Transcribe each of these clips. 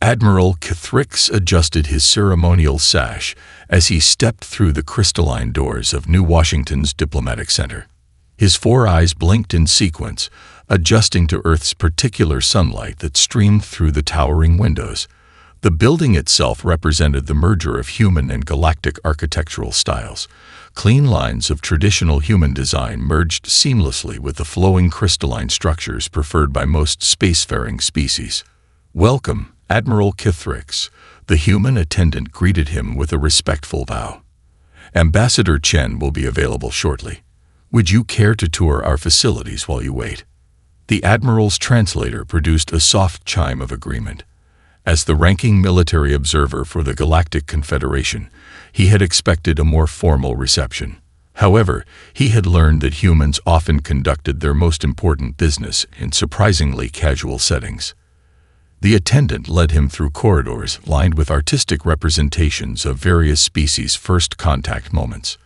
Admiral Kethrix adjusted his ceremonial sash as he stepped through the crystalline doors of New Washington's diplomatic center. His four eyes blinked in sequence, adjusting to Earth's particular sunlight that streamed through the towering windows. The building itself represented the merger of human and galactic architectural styles. Clean lines of traditional human design merged seamlessly with the flowing crystalline structures preferred by most spacefaring species. "Welcome, Admiral Kethrix," the human attendant greeted him with a respectful bow. "Ambassador Chen will be available shortly. Would you care to tour our facilities while you wait?" The Admiral's translator produced a soft chime of agreement. As the ranking military observer for the Galactic Confederation, he had expected a more formal reception. However, he had learned that humans often conducted their most important business in surprisingly casual settings. The attendant led him through corridors lined with artistic representations of various species' first contact moments.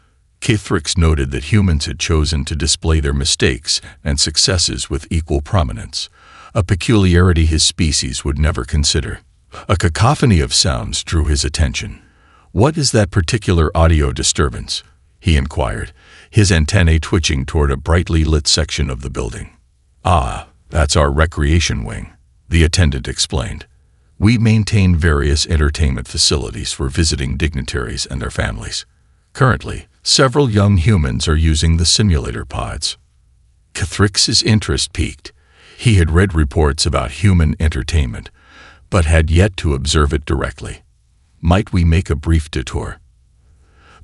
Kethrix noted that humans had chosen to display their mistakes and successes with equal prominence, a peculiarity his species would never consider. A cacophony of sounds drew his attention. "What is that particular audio disturbance?" he inquired, his antennae twitching toward a brightly lit section of the building. "Ah, that's our recreation wing," the attendant explained. "We maintain various entertainment facilities for visiting dignitaries and their families. Currently, several young humans are using the simulator pods." Kethrix's interest piqued. He had read reports about human entertainment, but had yet to observe it directly. "Might we make a brief detour?"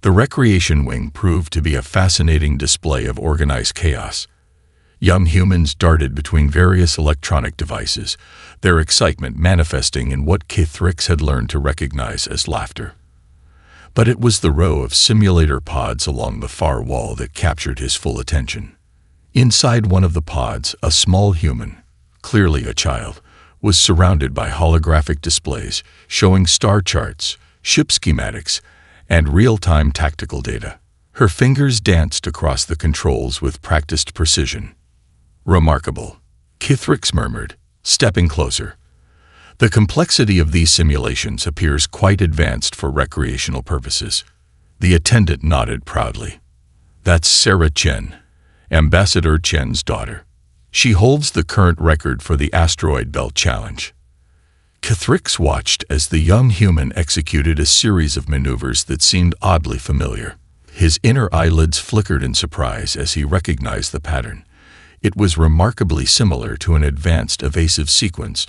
The recreation wing proved to be a fascinating display of organized chaos. Young humans darted between various electronic devices, their excitement manifesting in what Kethrix had learned to recognize as laughter. But it was the row of simulator pods along the far wall that captured his full attention. Inside one of the pods, a small human, clearly a child, was surrounded by holographic displays showing star charts, ship schematics, and real-time tactical data. Her fingers danced across the controls with practiced precision. "Remarkable," Kethrix murmured, stepping closer. "The complexity of these simulations appears quite advanced for recreational purposes." The attendant nodded proudly. "That's Sarah Chen, Ambassador Chen's daughter. She holds the current record for the Asteroid Belt Challenge." Kethrix watched as the young human executed a series of maneuvers that seemed oddly familiar. His inner eyelids flickered in surprise as he recognized the pattern. It was remarkably similar to an advanced evasive sequence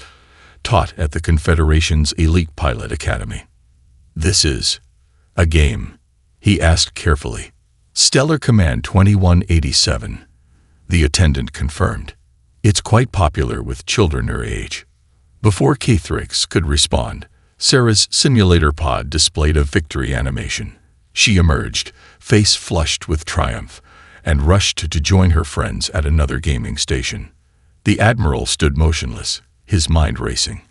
taught at the Confederation's Elite Pilot Academy. "This is a game?" he asked carefully. "Stellar Command 2187. The attendant confirmed. "It's quite popular with children her age." Before Kethrix could respond, Sarah's simulator pod displayed a victory animation. She emerged, face flushed with triumph, and rushed to join her friends at another gaming station. The Admiral stood motionless, his mind racing.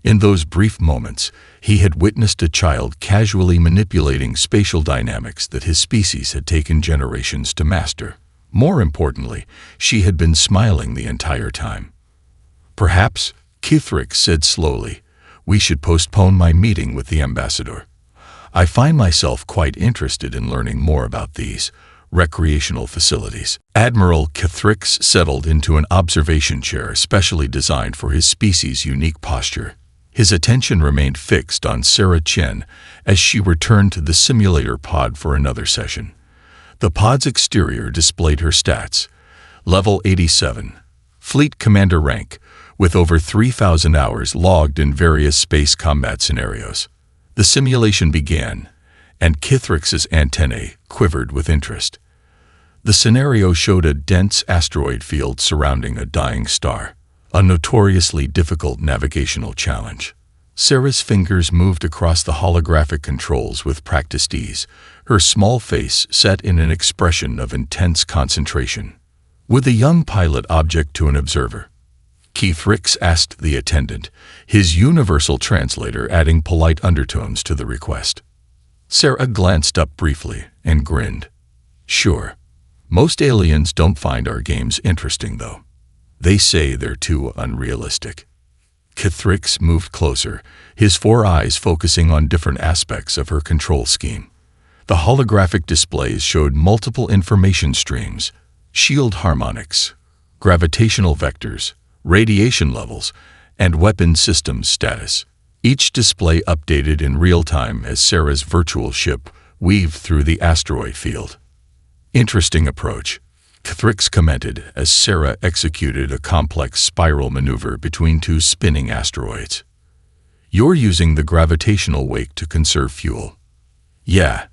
In those brief moments, he had witnessed a child casually manipulating spatial dynamics that his species had taken generations to master. More importantly, she had been smiling the entire time. "Perhaps," Kethrix said slowly, "we should postpone my meeting with the ambassador. I find myself quite interested in learning more about these recreational facilities." Admiral Kethrix settled into an observation chair specially designed for his species' unique posture. His attention remained fixed on Sarah Chen as she returned to the simulator pod for another session. The pod's exterior displayed her stats. Level 87. Fleet Commander rank, with over 3,000 hours logged in various space combat scenarios. The simulation began, and Kethrix's antennae quivered with interest. The scenario showed a dense asteroid field surrounding a dying star, a notoriously difficult navigational challenge. Sarah's fingers moved across the holographic controls with practiced ease, her small face set in an expression of intense concentration. "Would the young pilot object to an observer?" Kethrix asked the attendant, his universal translator adding polite undertones to the request. Sarah glanced up briefly and grinned. "Sure. Most aliens don't find our games interesting, though. They say they're too unrealistic." Kithrix moved closer, his four eyes focusing on different aspects of her control scheme. The holographic displays showed multiple information streams: shield harmonics, gravitational vectors, radiation levels, and weapon systems status. Each display updated in real time as Sarah's virtual ship weaved through the asteroid field. "Interesting approach," Kithrix commented as Sarah executed a complex spiral maneuver between two spinning asteroids. "You're using the gravitational wake to conserve fuel." "Yeah,"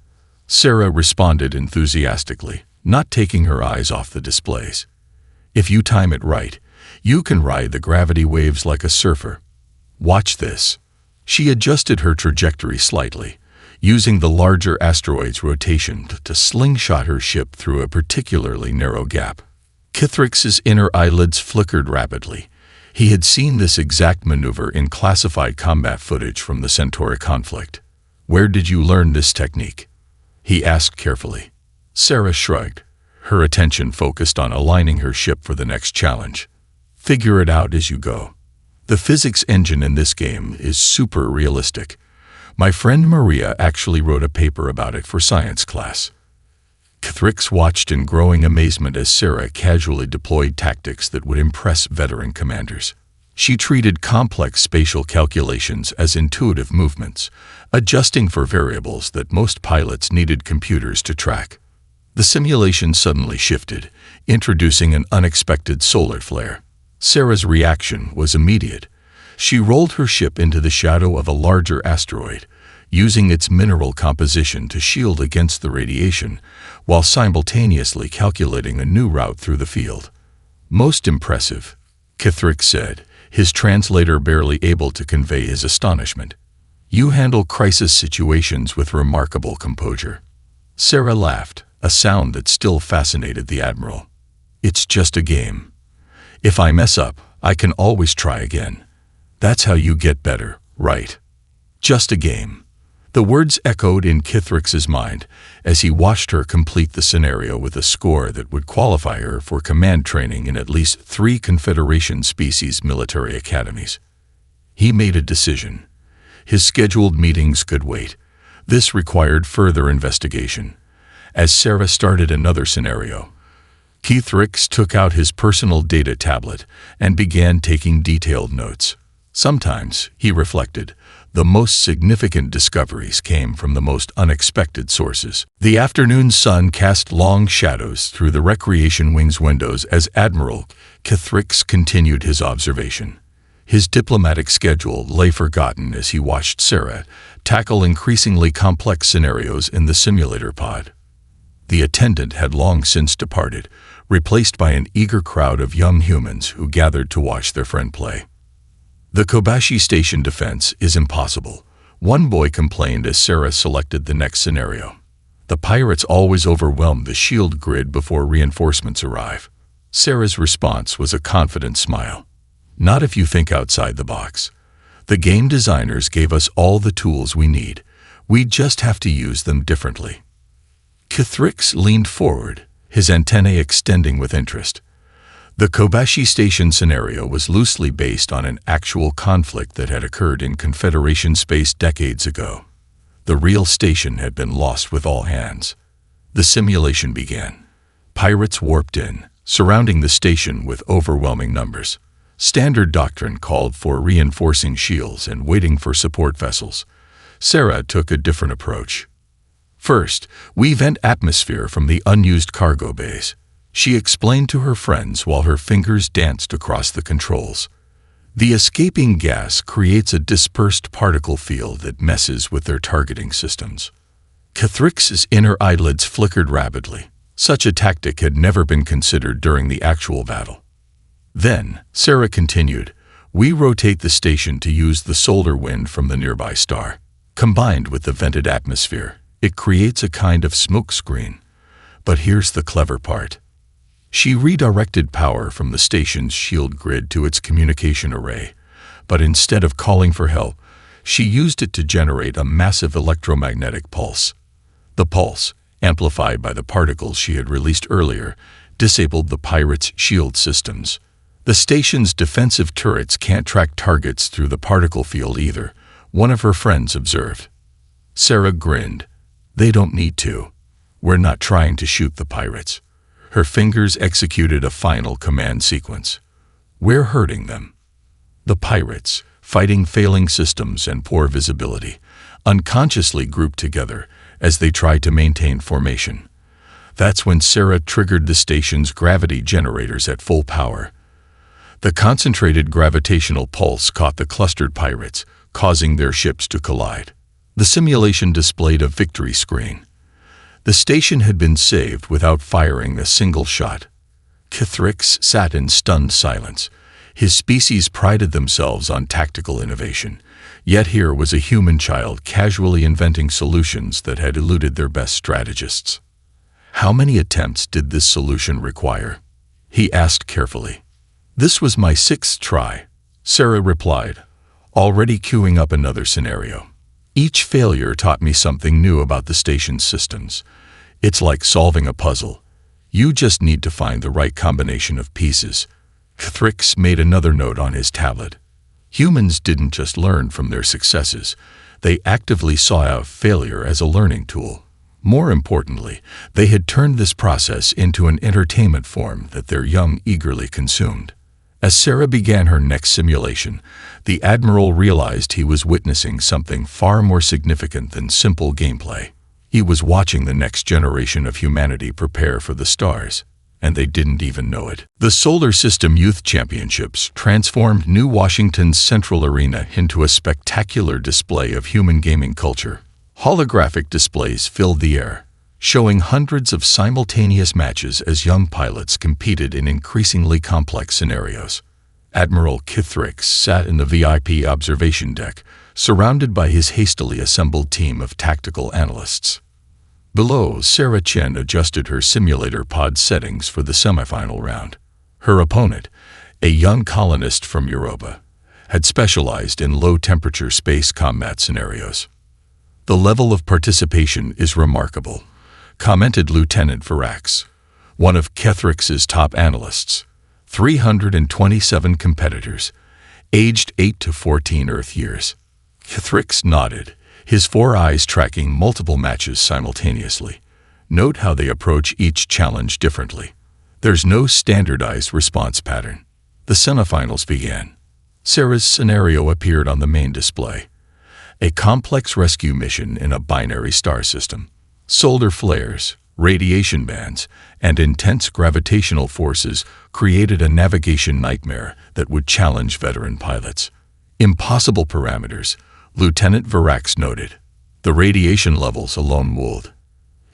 Sarah responded enthusiastically, not taking her eyes off the displays. "If you time it right, you can ride the gravity waves like a surfer. Watch this." She adjusted her trajectory slightly, using the larger asteroid's rotation to slingshot her ship through a particularly narrow gap. Kithrix's inner eyelids flickered rapidly. He had seen this exact maneuver in classified combat footage from the Centauri conflict. "Where did you learn this technique?" he asked carefully. Sarah shrugged, her attention focused on aligning her ship for the next challenge. "Figure it out as you go. The physics engine in this game is super realistic. My friend Maria actually wrote a paper about it for science class." Kithrix watched in growing amazement as Sarah casually deployed tactics that would impress veteran commanders. She treated complex spatial calculations as intuitive movements, adjusting for variables that most pilots needed computers to track. The simulation suddenly shifted, introducing an unexpected solar flare. Sarah's reaction was immediate. She rolled her ship into the shadow of a larger asteroid, using its mineral composition to shield against the radiation, while simultaneously calculating a new route through the field. "Most impressive," Kithrix said, his translator barely able to convey his astonishment. "You handle crisis situations with remarkable composure." Sarah laughed, a sound that still fascinated the Admiral. "It's just a game. If I mess up, I can always try again. That's how you get better, right? Just a game." The words echoed in Kithrix's mind as he watched her complete the scenario with a score that would qualify her for command training in at least 3 Confederation species military academies. He made a decision. His scheduled meetings could wait. This required further investigation. As Sarah started another scenario, Kithrix took out his personal data tablet and began taking detailed notes. Sometimes, he reflected, the most significant discoveries came from the most unexpected sources. The afternoon sun cast long shadows through the recreation wing's windows as Admiral Kithrix continued his observation. His diplomatic schedule lay forgotten as he watched Sarah tackle increasingly complex scenarios in the simulator pod. The attendant had long since departed, replaced by an eager crowd of young humans who gathered to watch their friend play. "The Kobashi Station defense is impossible," one boy complained as Sarah selected the next scenario. "The pirates always overwhelm the shield grid before reinforcements arrive." Sarah's response was a confident smile. "Not if you think outside the box. The game designers gave us all the tools we need. We just have to use them differently." Kithrix leaned forward, his antennae extending with interest. The Kobashi Station scenario was loosely based on an actual conflict that had occurred in Confederation space decades ago. The real station had been lost with all hands. The simulation began. Pirates warped in, surrounding the station with overwhelming numbers. Standard doctrine called for reinforcing shields and waiting for support vessels. Sarah took a different approach. "First, we vent atmosphere from the unused cargo bays," she explained to her friends while her fingers danced across the controls. "The escaping gas creates a dispersed particle field that messes with their targeting systems." Kithrix's inner eyelids flickered rapidly. Such a tactic had never been considered during the actual battle. "Then," Sarah continued, "we rotate the station to use the solar wind from the nearby star. Combined with the vented atmosphere, it creates a kind of smoke screen. But here's the clever part." She redirected power from the station's shield grid to its communication array, but instead of calling for help, she used it to generate a massive electromagnetic pulse. The pulse, amplified by the particles she had released earlier, disabled the pirates' shield systems. The station's defensive turrets can't track targets through the particle field either, one of her friends observed. Sarah grinned. They don't need to. We're not trying to shoot the pirates. Her fingers executed a final command sequence. We're hurting them. The pirates, fighting failing systems and poor visibility, unconsciously grouped together as they tried to maintain formation. That's when Sarah triggered the station's gravity generators at full power. The concentrated gravitational pulse caught the clustered pirates, causing their ships to collide. The simulation displayed a victory screen. The station had been saved without firing a single shot. Kithrix sat in stunned silence. His species prided themselves on tactical innovation, yet here was a human child casually inventing solutions that had eluded their best strategists. How many attempts did this solution require? He asked carefully. This was my 6th try, Sarah replied, already queuing up another scenario. Each failure taught me something new about the station's systems. It's like solving a puzzle. You just need to find the right combination of pieces. Kithrix made another note on his tablet. Humans didn't just learn from their successes. They actively sought out failure as a learning tool. More importantly, they had turned this process into an entertainment form that their young eagerly consumed. As Sarah began her next simulation, the Admiral realized he was witnessing something far more significant than simple gameplay. He was watching the next generation of humanity prepare for the stars, and they didn't even know it. The Solar System Youth Championships transformed New Washington's Central Arena into a spectacular display of human gaming culture. Holographic displays filled the air, showing hundreds of simultaneous matches as young pilots competed in increasingly complex scenarios. Admiral Kithrix sat in the VIP observation deck, surrounded by his hastily assembled team of tactical analysts. Below, Sarah Chen adjusted her simulator pod settings for the semifinal round. Her opponent, a young colonist from Europa, had specialized in low-temperature space combat scenarios. The level of participation is remarkable, commented Lieutenant Virax, one of Kithrix's top analysts. 327 competitors, aged 8 to 14 Earth years. Kithrix nodded, his 4 eyes tracking multiple matches simultaneously. Note how they approach each challenge differently. There's no standardized response pattern. The semifinals began. Sarah's scenario appeared on the main display. A complex rescue mission in a binary star system. Solar flares, radiation bands, and intense gravitational forces created a navigation nightmare that would challenge veteran pilots. Impossible parameters, Lieutenant Virax noted. The radiation levels alone wooled.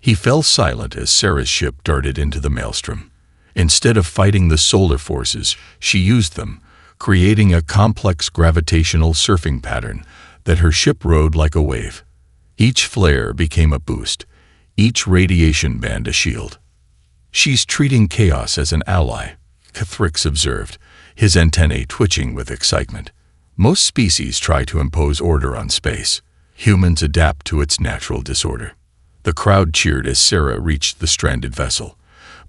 He fell silent as Sarah's ship darted into the maelstrom. Instead of fighting the solar forces, she used them, creating a complex gravitational surfing pattern that her ship rode like a wave. Each flare became a boost, each radiation band a shield. She's treating chaos as an ally, Kithrix observed, his antennae twitching with excitement. Most species try to impose order on space. Humans adapt to its natural disorder. The crowd cheered as Sarah reached the stranded vessel.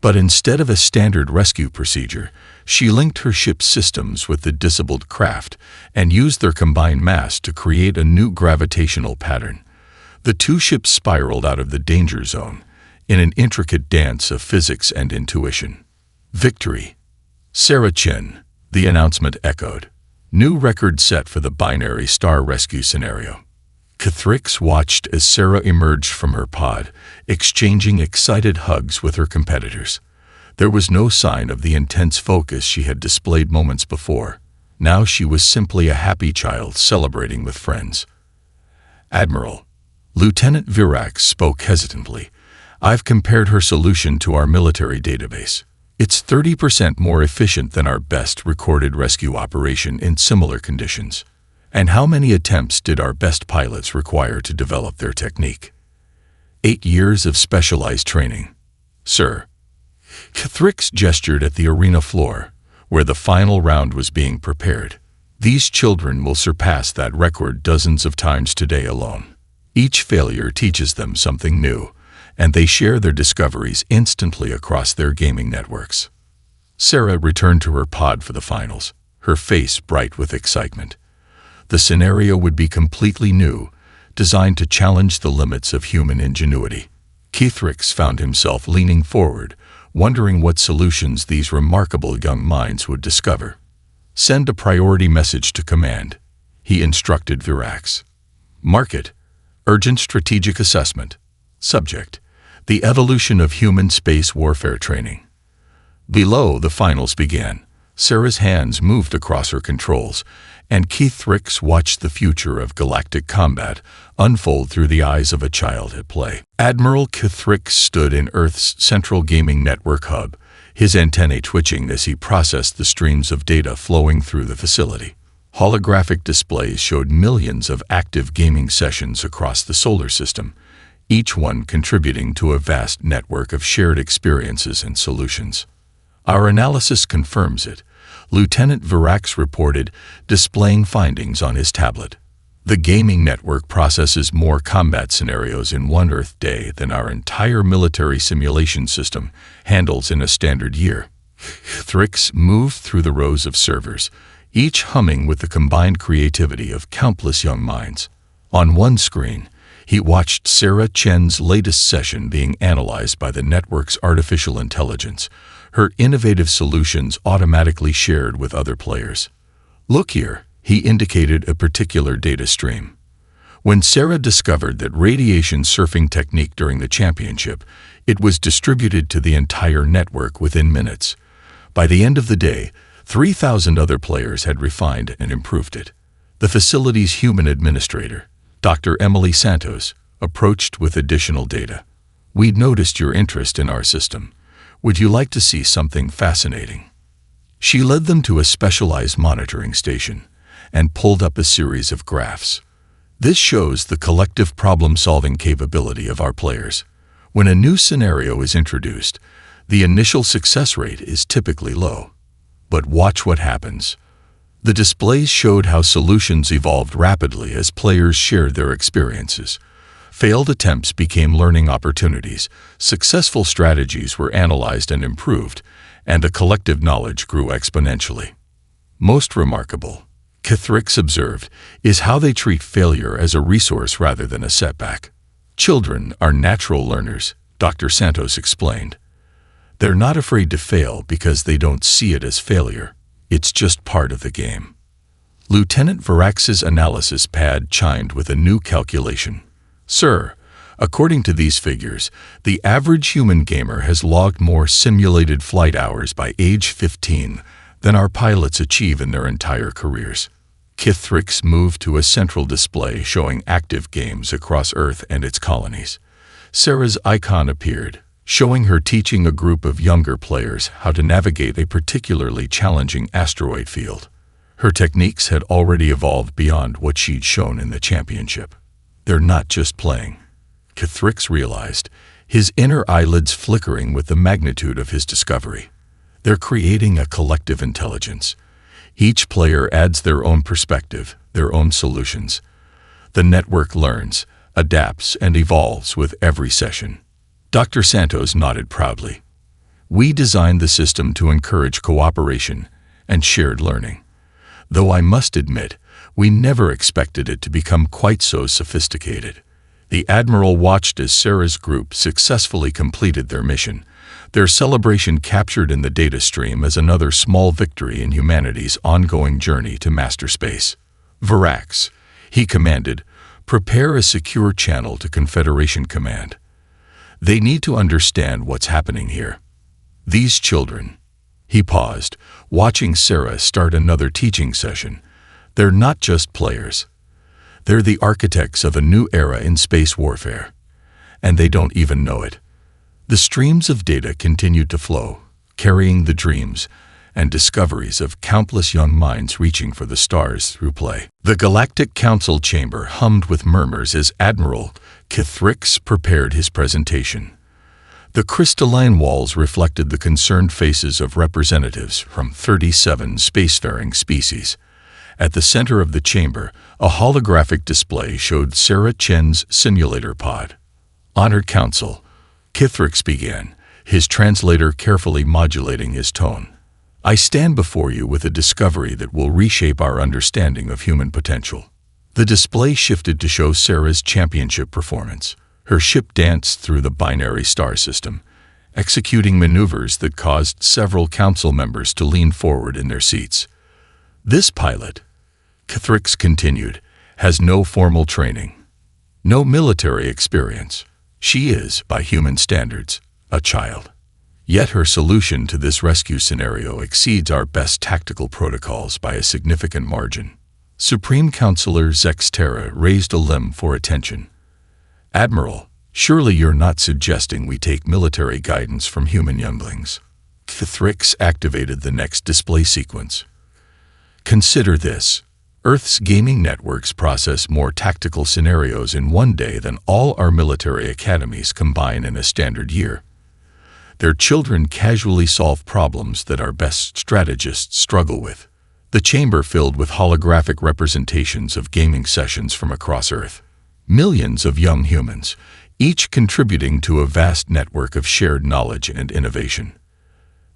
But instead of a standard rescue procedure, she linked her ship's systems with the disabled craft and used their combined mass to create a new gravitational pattern. The two ships spiraled out of the danger zone in an intricate dance of physics and intuition. Victory. Sarah Chen, the announcement echoed. New record set for the binary star rescue scenario. Kithrix watched as Sarah emerged from her pod, exchanging excited hugs with her competitors. There was no sign of the intense focus she had displayed moments before. Now she was simply a happy child celebrating with friends. Admiral. Lieutenant Virax spoke hesitantly. I've compared her solution to our military database. It's 30% more efficient than our best recorded rescue operation in similar conditions. And how many attempts did our best pilots require to develop their technique? 8 years of specialized training. Sir. Kithrix gestured at the arena floor, where the final round was being prepared. These children will surpass that record dozens of times today alone. Each failure teaches them something new, and they share their discoveries instantly across their gaming networks. Sarah returned to her pod for the finals, her face bright with excitement. The scenario would be completely new, designed to challenge the limits of human ingenuity. Keithrix found himself leaning forward, wondering what solutions these remarkable young minds would discover. "Send a priority message to command," he instructed Virax. "Mark it. Urgent strategic assessment. Subject: the evolution of human space warfare training." Below, the finals began. Sarah's hands moved across her controls, and Keithrix watched the future of galactic combat unfold through the eyes of a child at play. Admiral Keithrix stood in Earth's central gaming network hub, his antennae twitching as he processed the streams of data flowing through the facility. Holographic displays showed millions of active gaming sessions across the solar system, each one contributing to a vast network of shared experiences and solutions. "Our analysis confirms it," Lieutenant Virax reported, displaying findings on his tablet. "The gaming network processes more combat scenarios in one Earth day than our entire military simulation system handles in a standard year." Thrix moved through the rows of servers, each humming with the combined creativity of countless young minds. On one screen, he watched Sarah Chen's latest session being analyzed by the network's artificial intelligence, her innovative solutions automatically shared with other players. "Look here," he indicated a particular data stream. When Sarah discovered that radiation surfing technique during the championship, it was distributed to the entire network within minutes. By the end of the day, 3,000 other players had refined and improved it. The facility's human administrator, Dr. Emily Santos, approached with additional data. "We'd noticed your interest in our system. Would you like to see something fascinating?" She led them to a specialized monitoring station and pulled up a series of graphs. "This shows the collective problem-solving capability of our players. When a new scenario is introduced, the initial success rate is typically low. But watch what happens." The displays showed how solutions evolved rapidly as players shared their experiences. Failed attempts became learning opportunities, successful strategies were analyzed and improved, and the collective knowledge grew exponentially. "Most remarkable," Keithrix observed, "is how they treat failure as a resource rather than a setback. Children are natural learners," Dr. Santos explained. "They're not afraid to fail because they don't see it as failure. It's just part of the game." Lieutenant Virax's analysis pad chimed with a new calculation. "Sir, according to these figures, the average human gamer has logged more simulated flight hours by age 15 than our pilots achieve in their entire careers." Keithrix moved to a central display showing active games across Earth and its colonies. Sarah's icon appeared, showing her teaching a group of younger players how to navigate a particularly challenging asteroid field. Her techniques had already evolved beyond what she'd shown in the championship. "They're not just playing," Keithrix realized, his inner eyelids flickering with the magnitude of his discovery. "They're creating a collective intelligence. Each player adds their own perspective, their own solutions. The network learns, adapts, and evolves with every session." Dr. Santos nodded proudly. "We designed the system to encourage cooperation and shared learning. Though I must admit, we never expected it to become quite so sophisticated." The Admiral watched as Sarah's group successfully completed their mission, their celebration captured in the data stream as another small victory in humanity's ongoing journey to master space. "Virax," he commanded, "prepare a secure channel to Confederation Command. They need to understand what's happening here. These children," he paused, watching Sarah start another teaching session, "they're not just players. They're the architects of a new era in space warfare. And they don't even know it." The streams of data continued to flow, carrying the dreams and discoveries of countless young minds reaching for the stars through play. The Galactic Council chamber hummed with murmurs as Admiral Keithrix prepared his presentation. The crystalline walls reflected the concerned faces of representatives from 37 spacefaring species. At the center of the chamber, a holographic display showed Sarah Chen's simulator pod. "Honored Council," Keithrix began, his translator carefully modulating his tone. I stand before you with a discovery that will reshape our understanding of human potential." The display shifted to show Sarah's championship performance. Her ship danced through the binary star system, executing maneuvers that caused several council members to lean forward in their seats. "This pilot," Cathrix continued, "has no formal training, no military experience. She is, by human standards, a child. Yet her solution to this rescue scenario exceeds our best tactical protocols by a significant margin." Supreme Counselor Zexterra raised a limb for attention. "Admiral, surely you're not suggesting we take military guidance from human younglings?" Cathrix activated the next display sequence. "Consider this. Earth's gaming networks process more tactical scenarios in one day than all our military academies combine in a standard year. Their children casually solve problems that our best strategists struggle with." The chamber filled with holographic representations of gaming sessions from across Earth. Millions of young humans, each contributing to a vast network of shared knowledge and innovation.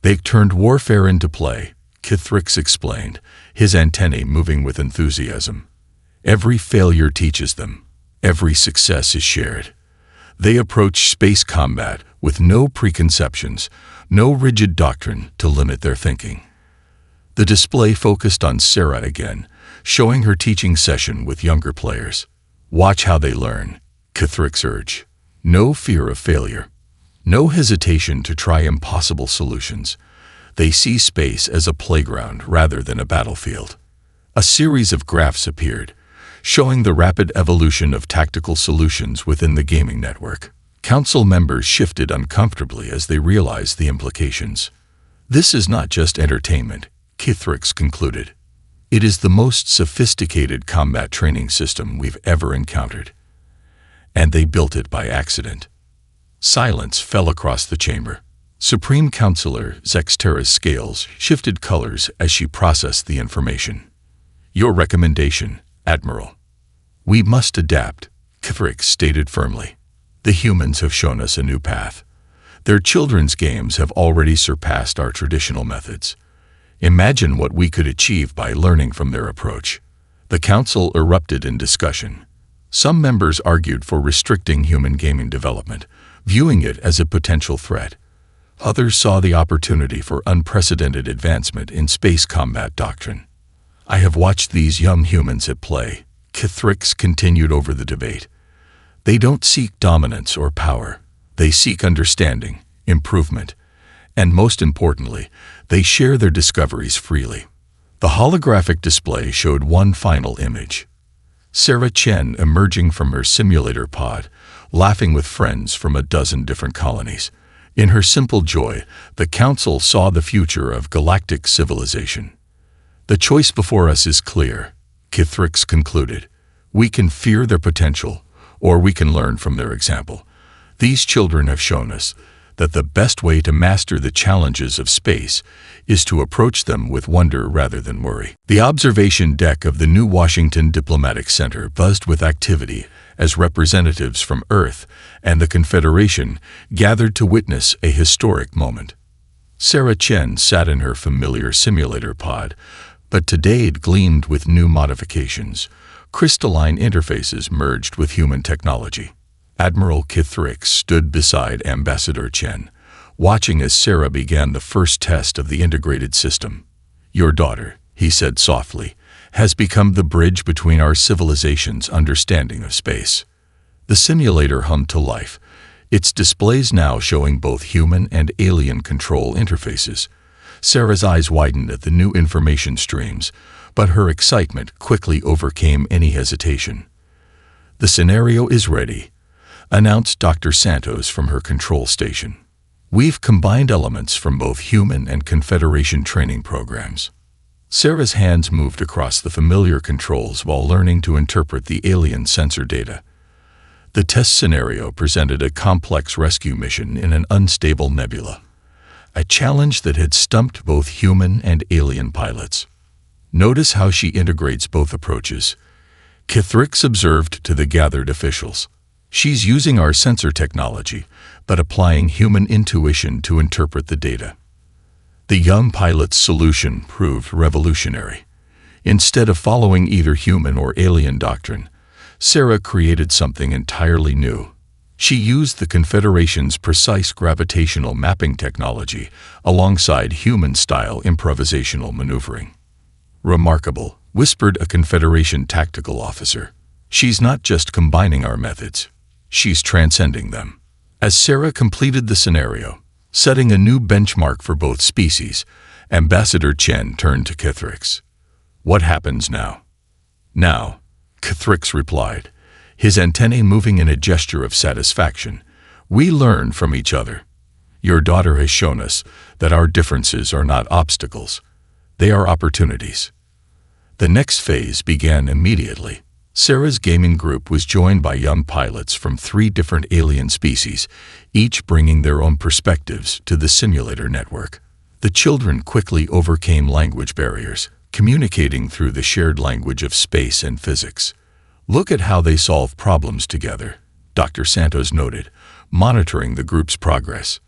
"They turned warfare into play," Cathrix explained, his antennae moving with enthusiasm. "Every failure teaches them. Every success is shared. They approach space combat with no preconceptions, no rigid doctrine to limit their thinking." The display focused on Sarah again, showing her teaching session with younger players. "Watch how they learn," Cathrix urged. "No fear of failure. No hesitation to try impossible solutions. They see space as a playground rather than a battlefield." A series of graphs appeared, showing the rapid evolution of tactical solutions within the gaming network. Council members shifted uncomfortably as they realized the implications. "This is not just entertainment," Cathrix concluded. "It is the most sophisticated combat training system we've ever encountered. And they built it by accident." Silence fell across the chamber. Supreme Counselor Zexterra's scales shifted colors as she processed the information. "Your recommendation, Admiral." "We must adapt," Cathrix stated firmly. "The humans have shown us a new path. Their children's games have already surpassed our traditional methods. Imagine what we could achieve by learning from their approach." The council erupted in discussion. Some members argued for restricting human gaming development, viewing it as a potential threat. Others saw the opportunity for unprecedented advancement in space combat doctrine. "I have watched these young humans at play," Cathrix continued over the debate. "They don't seek dominance or power. They seek understanding, improvement, and most importantly, they share their discoveries freely." The holographic display showed one final image. Sarah Chen emerging from her simulator pod, laughing with friends from a dozen different colonies. In her simple joy, the Council saw the future of galactic civilization. "The choice before us is clear," Cathrix concluded. "We can fear their potential, or we can learn from their example. These children have shown us that the best way to master the challenges of space is to approach them with wonder rather than worry." The observation deck of the New Washington Diplomatic Center buzzed with activity as representatives from Earth and the Confederation gathered to witness a historic moment. Sarah Chen sat in her familiar simulator pod, but today it gleamed with new modifications. Crystalline interfaces merged with human technology. Admiral Cathrix stood beside Ambassador Chen, watching as Sarah began the first test of the integrated system. "Your daughter," he said softly, "has become the bridge between our civilization's understanding of space." The simulator hummed to life, its displays now showing both human and alien control interfaces. Sarah's eyes widened at the new information streams, but her excitement quickly overcame any hesitation. "The scenario is ready," announced Dr. Santos from her control station. "We've combined elements from both human and Confederation training programs." Sarah's hands moved across the familiar controls while learning to interpret the alien sensor data. The test scenario presented a complex rescue mission in an unstable nebula, a challenge that had stumped both human and alien pilots. "Notice how she integrates both approaches," Cathrix observed to the gathered officials. "She's using our sensor technology, but applying human intuition to interpret the data." The young pilot's solution proved revolutionary. Instead of following either human or alien doctrine, Sarah created something entirely new. She used the Confederation's precise gravitational mapping technology alongside human-style improvisational maneuvering. "Remarkable," whispered a Confederation tactical officer. "She's not just combining our methods, she's transcending them." As Sarah completed the scenario, setting a new benchmark for both species, Ambassador Chen turned to Kithrix. "What happens now?" "Now," Kithrix replied, his antennae moving in a gesture of satisfaction, "we learn from each other. Your daughter has shown us that our differences are not obstacles, they are opportunities." The next phase began immediately. Sarah's gaming group was joined by young pilots from 3 different alien species, each bringing their own perspectives to the simulator network. The children quickly overcame language barriers, communicating through the shared language of space and physics. "Look at how they solve problems together," Dr. Santos noted, monitoring the group's progress.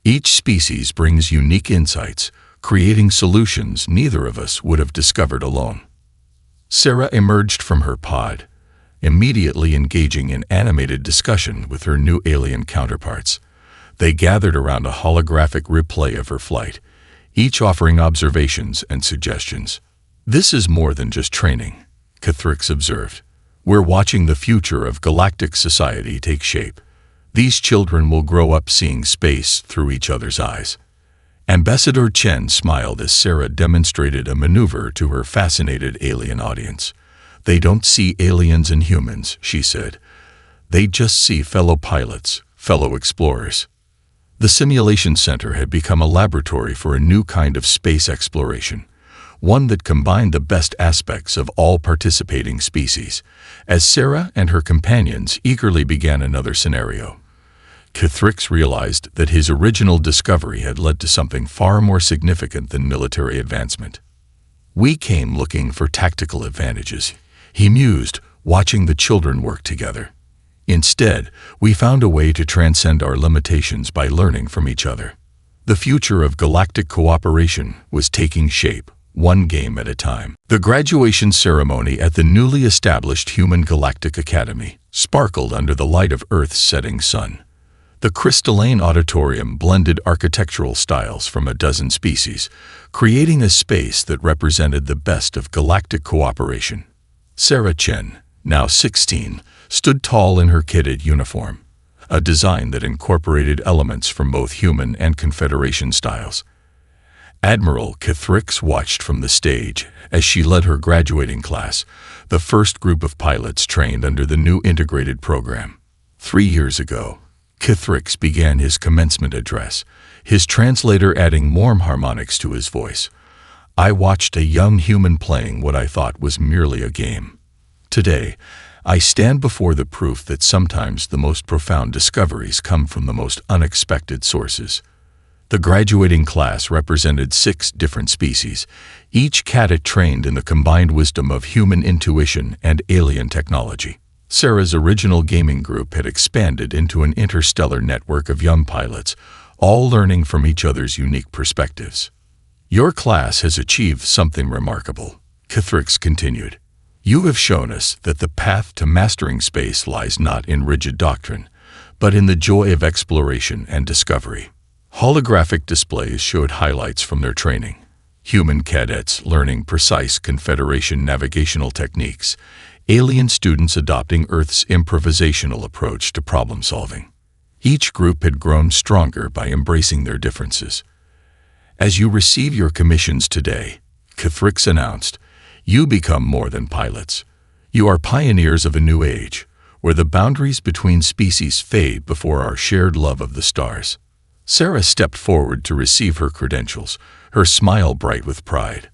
"Each species brings unique insights, creating solutions neither of us would have discovered alone." Sarah emerged from her pod, immediately engaging in animated discussion with her new alien counterparts. They gathered around a holographic replay of her flight, each offering observations and suggestions. "This is more than just training," Kithrix observed. "We're watching the future of galactic society take shape. These children will grow up seeing space through each other's eyes." Ambassador Chen smiled as Sarah demonstrated a maneuver to her fascinated alien audience. "They don't see aliens and humans," she said. "They just see fellow pilots, fellow explorers." The simulation center had become a laboratory for a new kind of space exploration, one that combined the best aspects of all participating species. As Sarah and her companions eagerly began another scenario, Kithrix realized that his original discovery had led to something far more significant than military advancement. "We came looking for tactical advantages," he mused, watching the children work together. "Instead, we found a way to transcend our limitations by learning from each other." The future of galactic cooperation was taking shape, one game at a time. The graduation ceremony at the newly established Human Galactic Academy sparkled under the light of Earth's setting sun. The crystalline auditorium blended architectural styles from a dozen species, creating a space that represented the best of galactic cooperation. Sarah Chen, now 16, stood tall in her kitted uniform, a design that incorporated elements from both human and Confederation styles. Admiral Kithrix watched from the stage as she led her graduating class, the first group of pilots trained under the new integrated program. 3 years ago, Kithrix began his commencement address, his translator adding warm harmonics to his voice. "I watched a young human playing what I thought was merely a game. Today, I stand before the proof that sometimes the most profound discoveries come from the most unexpected sources." The graduating class represented 6 different species, each cadet trained in the combined wisdom of human intuition and alien technology. Sarah's original gaming group had expanded into an interstellar network of young pilots, all learning from each other's unique perspectives. "Your class has achieved something remarkable," Kithrix continued. "You have shown us that the path to mastering space lies not in rigid doctrine, but in the joy of exploration and discovery." Holographic displays showed highlights from their training. Human cadets learning precise Confederation navigational techniques, alien students adopting Earth's improvisational approach to problem-solving. Each group had grown stronger by embracing their differences. "As you receive your commissions today," Kithrix announced, "you become more than pilots. You are pioneers of a new age, where the boundaries between species fade before our shared love of the stars." Sarah stepped forward to receive her credentials, her smile bright with pride.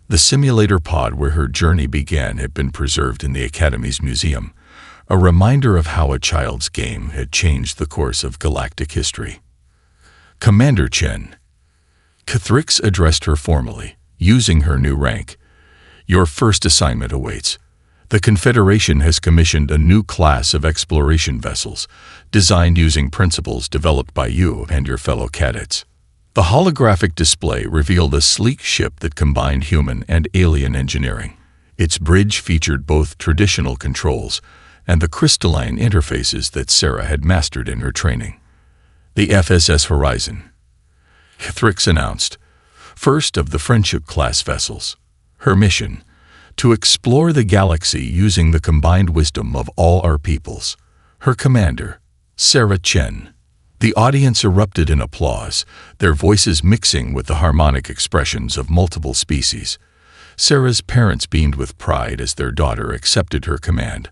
The simulator pod where her journey began had been preserved in the Academy's museum, a reminder of how a child's game had changed the course of galactic history. "Commander Chen," Kithrix addressed her formally, using her new rank, "your first assignment awaits. The Confederation has commissioned a new class of exploration vessels, designed using principles developed by you and your fellow cadets." The holographic display revealed a sleek ship that combined human and alien engineering. Its bridge featured both traditional controls and the crystalline interfaces that Sarah had mastered in her training. The FSS Horizon, Thrix announced, first of the Friendship-class vessels. Her mission: to explore the galaxy using the combined wisdom of all our peoples. Her commander, Sarah Chen. The audience erupted in applause, their voices mixing with the harmonic expressions of multiple species. Sarah's parents beamed with pride as their daughter accepted her command,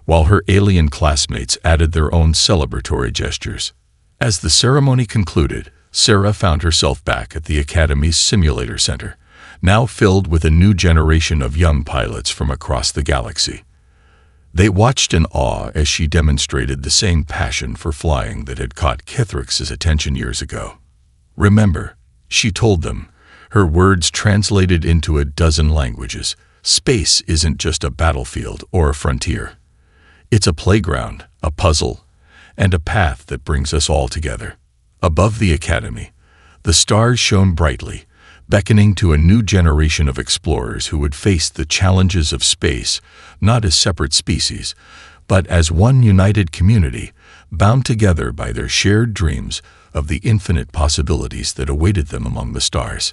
while her alien classmates added their own celebratory gestures. As the ceremony concluded, Sarah found herself back at the Academy's Simulator Center, now filled with a new generation of young pilots from across the galaxy. They watched in awe as she demonstrated the same passion for flying that had caught Kithrix's attention years ago. "Remember," she told them, her words translated into a dozen languages, "space isn't just a battlefield or a frontier. It's a playground, a puzzle, and a path that brings us all together." Above the Academy, the stars shone brightly, beckoning to a new generation of explorers who would face the challenges of space not as separate species, but as one united community, bound together by their shared dreams of the infinite possibilities that awaited them among the stars.